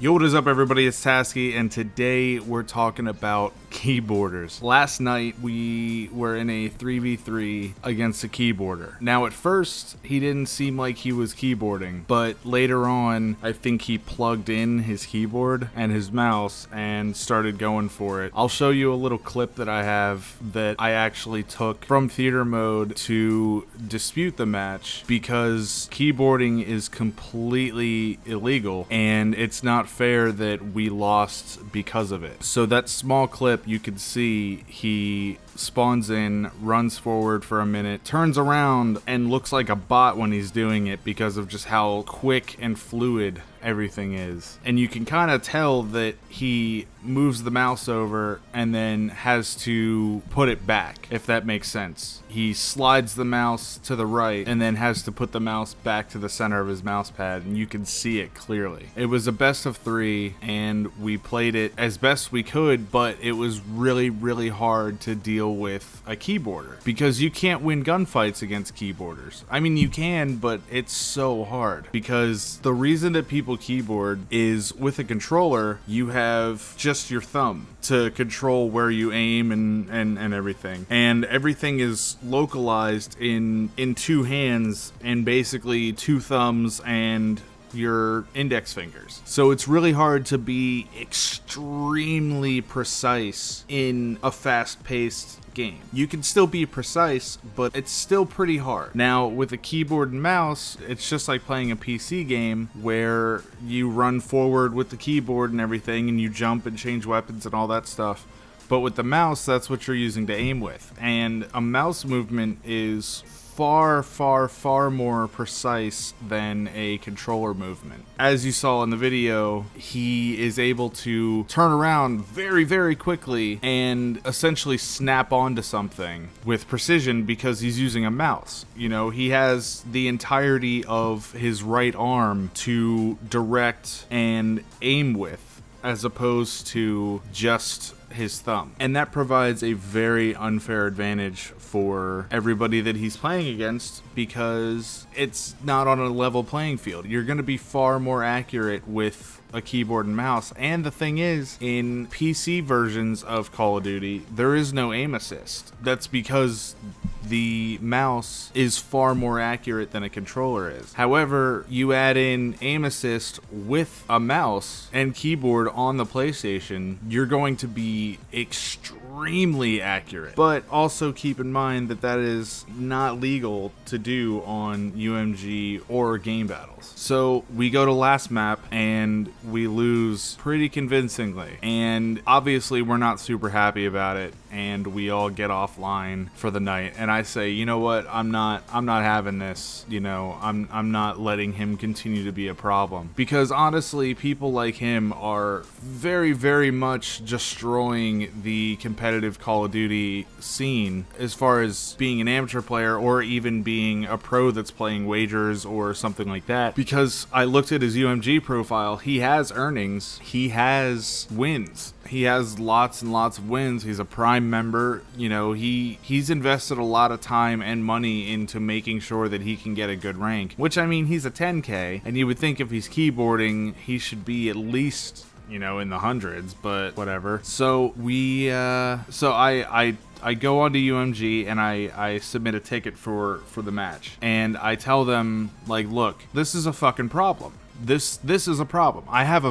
Yo, what is up everybody, it's TasKy, and today we're talking about keyboarders. Last night we were in a 3v3 against a keyboarder. Now at first he didn't seem like he was keyboarding, but later on I think he plugged in his keyboard and his mouse and started going for it. I'll show you a little clip that I have that I actually took from theater mode to dispute the match, because keyboarding is completely illegal and it's not fair that we lost because of it. So that small clip, you can see he spawns in, runs forward for a minute, turns around and looks like a bot when he's doing it because of just how quick and fluid everything is. And you can kind of tell that he moves the mouse over and then has to put it back, if that makes sense. He slides the mouse to the right and then has to put the mouse back to the center of his mouse pad, and you can see it clearly. It was a best of 3 and we played it as best we could, but it was really hard to deal with a keyboarder because you can't win gunfights against keyboarders. I mean, you can, but it's so hard because the reason that people keyboard is with a controller, you have just your thumb to control where you aim and everything. And everything is localized in 2 hands and basically 2 thumbs and your index fingers. So it's really hard to be extremely precise in a fast-paced game. You can still be precise, but it's still pretty hard. Now, with a keyboard and mouse, it's just like playing a PC game where you run forward with the keyboard and everything, and you jump and change weapons and all that stuff. But with the mouse, that's what you're using to aim with. And a mouse movement is far more precise than a controller movement. As you saw in the video, he is able to turn around very quickly and essentially snap onto something with precision because he's using a mouse. You know, he has the entirety of his right arm to direct and aim with, as opposed to just his thumb. And that provides a very unfair advantage for everybody that he's playing against because it's not on a level playing field. You're going to be far more accurate with a keyboard and mouse. And the thing is, in PC versions of Call of Duty, there is no aim assist. That's because the mouse is far more accurate than a controller is. However, you add in aim assist with a mouse and keyboard on the PlayStation, you're going to be extremely accurate. But also keep in mind that that is not legal to do on UMG or game battles. So we go to last map and we lose pretty convincingly. And obviously we're not super happy about it, and we all get offline for the night. And I say, you know what, I'm not having this. You know, I'm not letting him continue to be a problem, because honestly, people like him are very much destroying the competitive Call of Duty scene as far as being an amateur player or even being a pro that's playing wagers or something like that. Because I looked at his UMG profile, he has earnings, he has wins. He has lots and lots of wins. He's a Prime member. You know, he's invested a lot of time and money into making sure that he can get a good rank, which, I mean, he's a 10K, and you would think if he's keyboarding, he should be at least, you know, in the hundreds, but whatever. So I go onto UMG and I submit a ticket for the match, and I tell them, like, look, this is a fucking problem. This is a problem. I have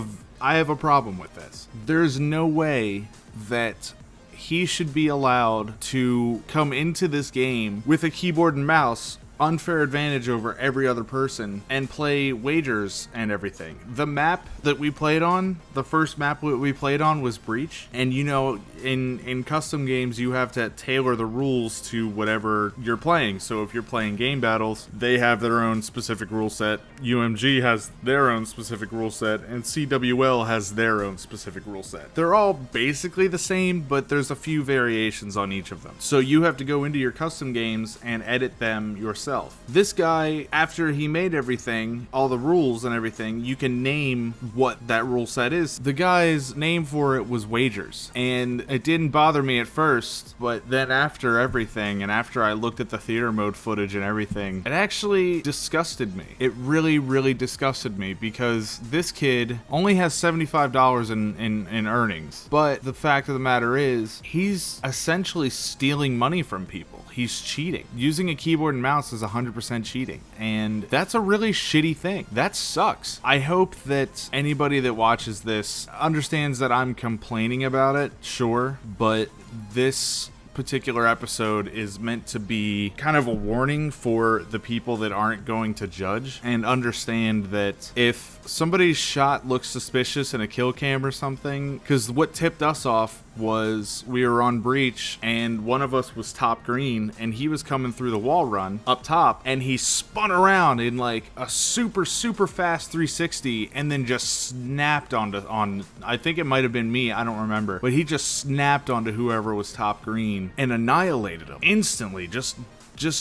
a problem with this. There's no way that he should be allowed to come into this game with a keyboard and mouse, unfair advantage over every other person, and play wagers and everything. The map that we played on, the first map we played on, was Breach, and you know, in custom games you have to tailor the rules to whatever you're playing. So if you're playing game battles, they have their own specific rule set, UMG has their own specific rule set, and CWL has their own specific rule set. They're all basically the same, but there's a few variations on each of them. So you have to go into your custom games and edit them yourself yourself. This guy, after he made everything, all the rules and everything, you can name what that rule set is. The guy's name for it was wagers, and it didn't bother me at first, but then after everything, and after I looked at the theater mode footage and everything, it actually disgusted me. It really, really disgusted me, because this kid only has $75 in earnings, but the fact of the matter is, he's essentially stealing money from people. He's cheating. Using a keyboard and mouse is 100% cheating, and that's a really shitty thing. That sucks. I hope that anybody that watches this understands that I'm complaining about it, sure, but this particular episode is meant to be kind of a warning for the people that aren't going to judge and understand that if somebody's shot looks suspicious in a kill cam or something, because what tipped us off was we were on breach and one of us was top green and he was coming through the wall run up top and he spun around in like a super fast 360 and then just snapped on I think it might have been me, I don't remember, but he just snapped onto whoever was top green and annihilated him instantly, just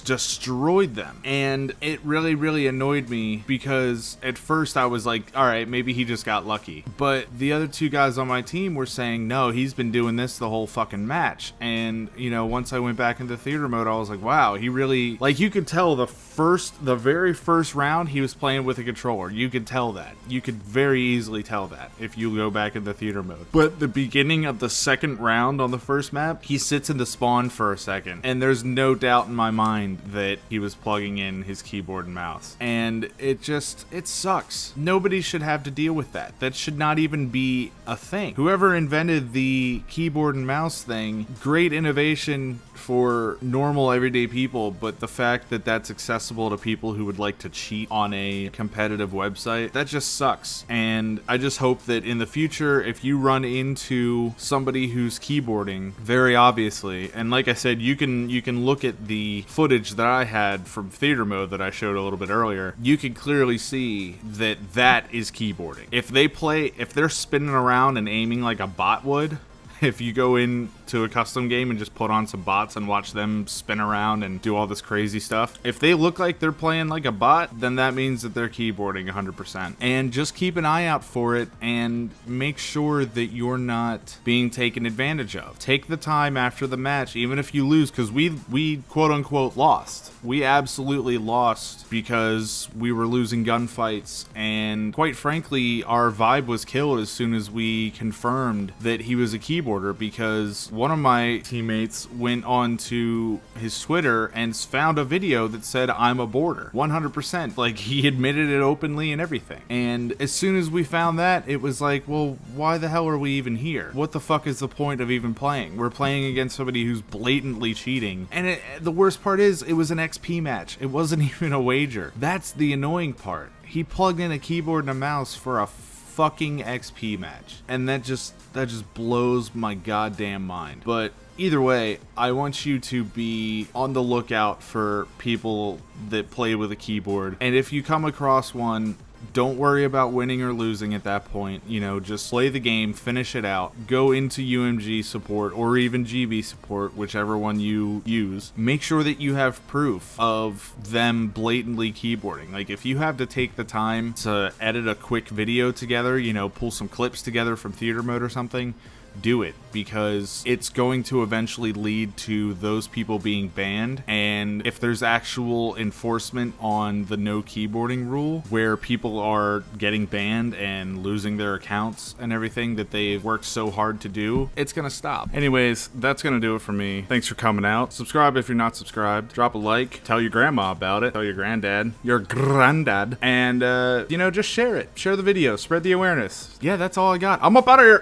destroyed them. And it really annoyed me because at first I was like, all right, maybe he just got lucky. But the other two guys on my team were saying, no, he's been doing this the whole fucking match. And, you know, once I went back into theater mode, I was like, wow, he really, like, you could tell the very first round he was playing with a controller. You could tell that. You could very easily tell that if you go back into theater mode. But the beginning of the second round on the first map, he sits in the spawn for a second. And there's no doubt in my mind that he was plugging in his keyboard and mouse, and it sucks. Nobody should have to deal with that. That should not even be a thing. Whoever invented the keyboard and mouse thing, great innovation for normal everyday people, but the fact that that's accessible to people who would like to cheat on a competitive website, that just sucks. And I just hope that in the future, if you run into somebody who's keyboarding very obviously, and like I said, you can look at the footage that I had from theater mode that I showed a little bit earlier, you can clearly see that that is keyboarding. If they're spinning around and aiming like a bot would, if you go into a custom game and just put on some bots and watch them spin around and do all this crazy stuff, if they look like they're playing like a bot, then that means that they're keyboarding 100%. And just keep an eye out for it and make sure that you're not being taken advantage of. Take the time after the match, even if you lose, because we quote unquote lost. We absolutely lost because we were losing gunfights, and quite frankly, our vibe was killed as soon as we confirmed that he was a keyboarder, because one of my teammates went on to his Twitter and found a video that said, I'm a boarder, 100%. Like, he admitted it openly and everything. And as soon as we found that, it was like, well, why the hell are we even here? What the fuck is the point of even playing? We're playing against somebody who's blatantly cheating. And the worst part is, it was an XP match. It wasn't even a wager. That's the annoying part. He plugged in a keyboard and a mouse for a fucking XP match, and that just blows my goddamn mind. But either way, I want you to be on the lookout for people that play with a keyboard, and if you come across one, don't worry about winning or losing at that point. You know, just play the game, finish it out, go into UMG support or even GB support, whichever one you use. Make sure that you have proof of them blatantly keyboarding. Like, if you have to take the time to edit a quick video together, you know, pull some clips together from theater mode or something, do it, because it's going to eventually lead to those people being banned. And if there's actual enforcement on the no keyboarding rule, where people are getting banned and losing their accounts and everything that they've worked so hard to do, it's gonna stop. Anyways, that's gonna do it for me. Thanks for coming out. Subscribe if you're not subscribed. Drop a like. Tell your grandma about it. Tell your granddad. Your granddad. And, you know, just share it. Share the video. Spread the awareness. Yeah, that's all I got. I'm up out of here.